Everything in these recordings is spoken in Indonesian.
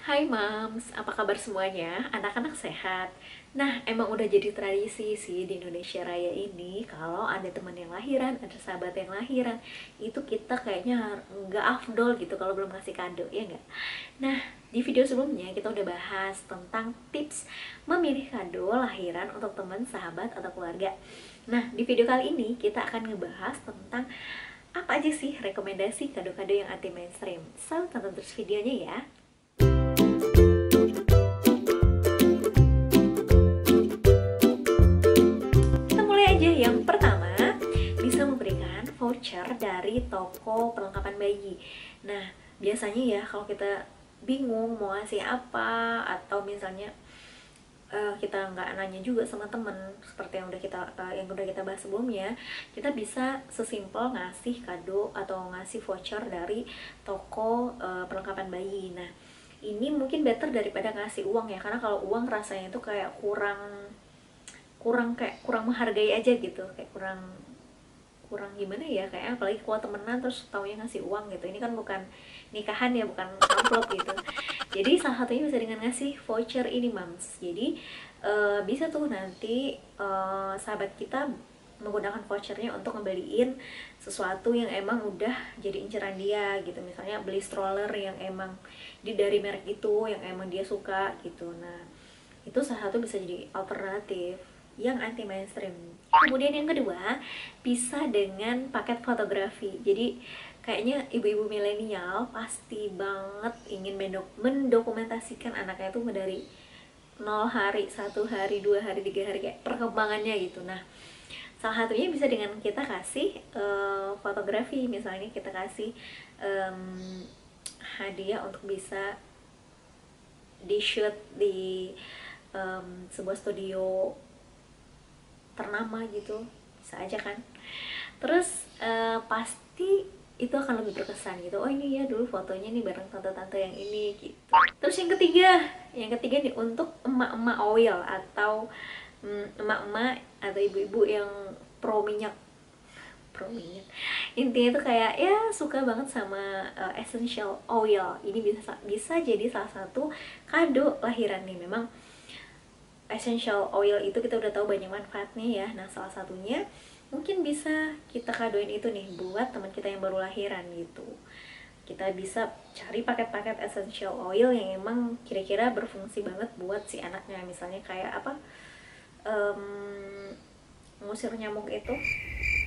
Hai Mams, apa kabar semuanya? Anak-anak sehat? Nah, emang udah jadi tradisi sih di Indonesia Raya ini, kalau ada teman yang lahiran, ada sahabat yang lahiran, itu kita kayaknya nggak afdol gitu kalau belum ngasih kado, ya nggak? Nah, di video sebelumnya kita udah bahas tentang tips memilih kado lahiran untuk teman, sahabat, atau keluarga. Nah, di video kali ini kita akan ngebahas tentang apa aja sih rekomendasi kado-kado yang anti mainstream. So, tonton terus videonya ya. Kita mulai aja. Yang pertama, bisa memberikan voucher dari toko perlengkapan bayi. Nah, biasanya ya kalau kita bingung mau ngasih apa, atau misalnya kita nggak nanya juga sama temen, seperti yang udah kita bahas sebelumnya, kita bisa sesimpel ngasih kado atau ngasih voucher dari toko perlengkapan bayi. Nah, ini mungkin better daripada ngasih uang ya, karena kalau uang rasanya itu kayak kurang kurang menghargai aja gitu, kayak kurang kurang gimana ya, kayak apalagi kalau temenan terus taunya ngasih uang gitu. Ini kan bukan nikahan ya, bukan amplop gitu. Jadi salah satunya bisa dengan ngasih voucher ini Mams. Jadi bisa tuh nanti sahabat kita menggunakan vouchernya untuk ngebeliin sesuatu yang emang udah jadi inceran dia gitu. Misalnya beli stroller yang emang dari merek itu, yang emang dia suka gitu. Nah, itu salah satu bisa jadi alternatif yang anti mainstream. Kemudian yang kedua, bisa dengan paket fotografi. Jadi kayaknya ibu-ibu milenial pasti banget ingin mendokumentasikan anaknya tuh dari 0 hari, 1 hari, 2 hari, 3 hari, kayak perkembangannya gitu. Nah, salah satunya bisa dengan kita kasih fotografi. Misalnya kita kasih hadiah untuk bisa di shoot di sebuah studio ternama gitu, bisa aja kan. Terus pasti itu akan lebih berkesan gitu. Oh, ini ya dulu fotonya nih bareng tante-tante yang ini gitu. Terus yang ketiga nih, untuk emak-emak oil atau emak-emak atau ibu-ibu yang pro minyak. Intinya tuh kayak ya suka banget sama essential oil. Ini bisa jadi salah satu kado lahiran nih. Memang essential oil itu kita udah tahu banyak manfaatnya ya. Nah, salah satunya mungkin bisa kita kadoin itu nih buat teman kita yang baru lahiran gitu. Kita bisa cari paket-paket essential oil yang emang kira-kira berfungsi banget buat si anaknya. Misalnya kayak apa, ngusir nyamuk itu,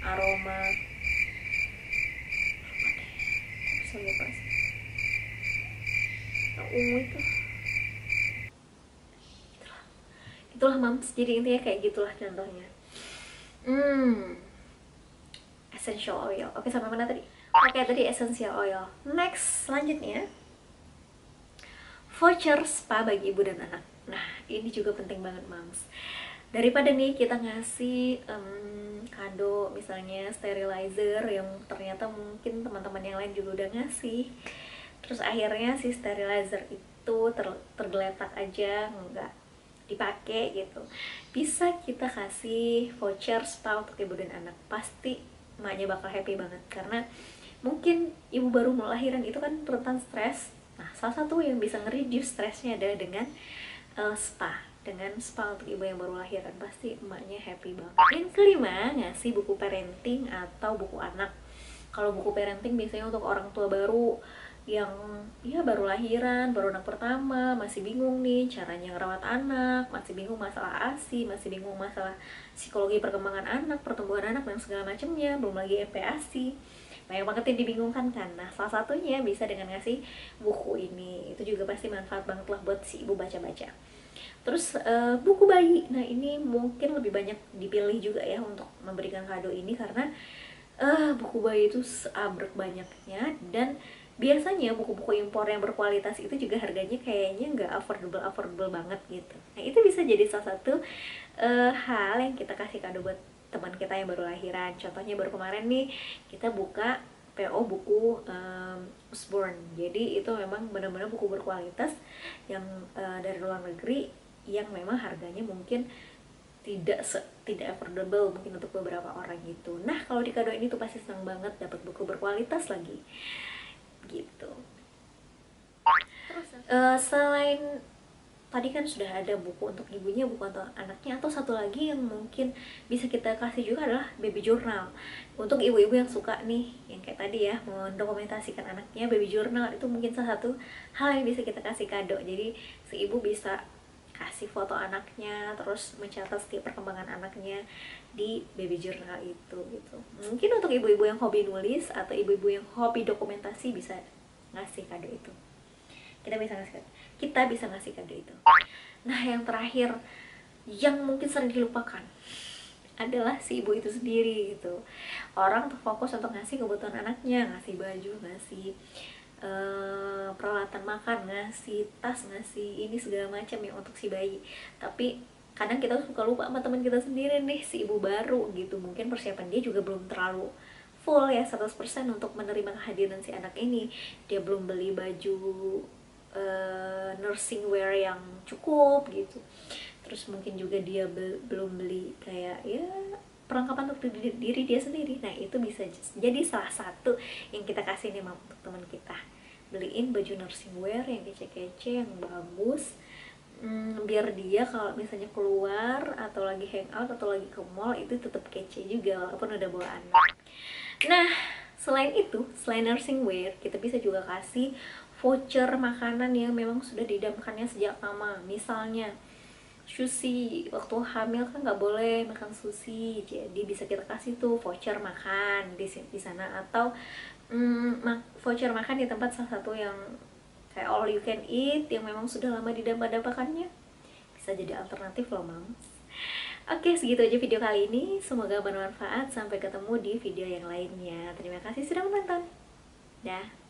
aroma, bisa lupa sih, ungu itu. Itulah Mams, jadi intinya kayak gitulah contohnya. Essential oil. Oke, sampai mana tadi? Oke, tadi essential oil. Next, selanjutnya voucher spa bagi ibu dan anak. Nah, ini juga penting banget Mams. Daripada nih kita ngasih kado misalnya sterilizer yang ternyata mungkin teman-teman yang lain juga udah ngasih, terus akhirnya si sterilizer itu tergeletak aja, nggak dipakai gitu. Bisa kita kasih voucher spa untuk ibu dan anak. Pasti emaknya bakal happy banget, karena mungkin ibu baru melahirkan itu kan rentan stres. Nah, salah satu yang bisa nge-reduce stresnya adalah dengan spa. Dengan spa untuk ibu yang baru lahiran, pasti emaknya happy banget. Yang kelima, ngasih buku parenting atau buku anak. Kalau buku parenting biasanya untuk orang tua baru yang ya baru lahiran, baru anak pertama, masih bingung nih caranya ngerawat anak, masih bingung masalah ASI, masih bingung masalah psikologi perkembangan anak, pertumbuhan anak dan segala macamnya, belum lagi MPASI. Banyak banget yang dibingungkan kan. Nah, salah satunya bisa dengan ngasih buku ini. Itu juga pasti manfaat banget lah buat si ibu baca-baca. Terus buku bayi. Nah, ini mungkin lebih banyak dipilih juga ya untuk memberikan kado ini, karena buku bayi itu seabrek banyaknya, dan biasanya buku-buku impor yang berkualitas itu juga harganya kayaknya nggak affordable banget gitu. Nah, itu bisa jadi salah satu hal yang kita kasih kado buat teman kita yang baru lahiran. Contohnya baru kemarin nih kita buka PO buku Usborne. Jadi itu memang benar-benar buku berkualitas yang dari luar negeri, yang memang harganya mungkin tidak affordable mungkin untuk beberapa orang gitu. Nah, kalau dikadoin itu pasti senang banget, dapat buku berkualitas lagi gitu. Terus Selain tadi kan sudah ada buku untuk ibunya, buku untuk anaknya, atau satu lagi yang mungkin bisa kita kasih juga adalah baby journal. Untuk ibu-ibu yang suka nih, yang kayak tadi ya, mendokumentasikan anaknya, baby journal itu mungkin salah satu hal yang bisa kita kasih kado. Jadi si ibu bisa kasih foto anaknya, terus mencatat setiap perkembangan anaknya di baby journal itu gitu. Mungkin untuk ibu-ibu yang hobi nulis atau ibu-ibu yang hobi dokumentasi bisa ngasih kado itu. Kita bisa ngasih kado itu. Nah, yang terakhir yang mungkin sering dilupakan adalah si ibu itu sendiri gitu. Orang tuh fokus untuk ngasih kebutuhan anaknya, ngasih baju, ngasih peralatan makan, ngasih tas, ngasih ini segala macam ya untuk si bayi. Tapi kadang kita suka lupa sama teman kita sendiri nih, si ibu baru gitu. Mungkin persiapan dia juga belum terlalu full ya 100% untuk menerima kehadiran si anak ini. Dia belum beli baju nursing wear yang cukup gitu. Terus mungkin juga dia belum beli kayak ya perlengkapan untuk diri dia sendiri. Nah, itu bisa jadi salah satu yang kita kasih nih untuk teman kita. Beliin baju nursing wear yang kece-kece, yang bagus, biar dia kalau misalnya keluar atau lagi hangout atau lagi ke mall itu tetap kece juga walaupun udah bawa anak. Nah, selain itu, selain nursing wear, kita bisa juga kasih voucher makanan yang memang sudah didamkannya sejak lama. Misalnya sushi, waktu hamil kan nggak boleh makan sushi, jadi bisa kita kasih tuh voucher makan di sana, atau voucher makan di tempat salah satu yang kayak all you can eat yang memang sudah lama didampak-dampakannya. Bisa jadi alternatif loh, Mams. Oke, segitu aja video kali ini. Semoga bermanfaat. Sampai ketemu di video yang lainnya. Terima kasih sudah menonton. Dah.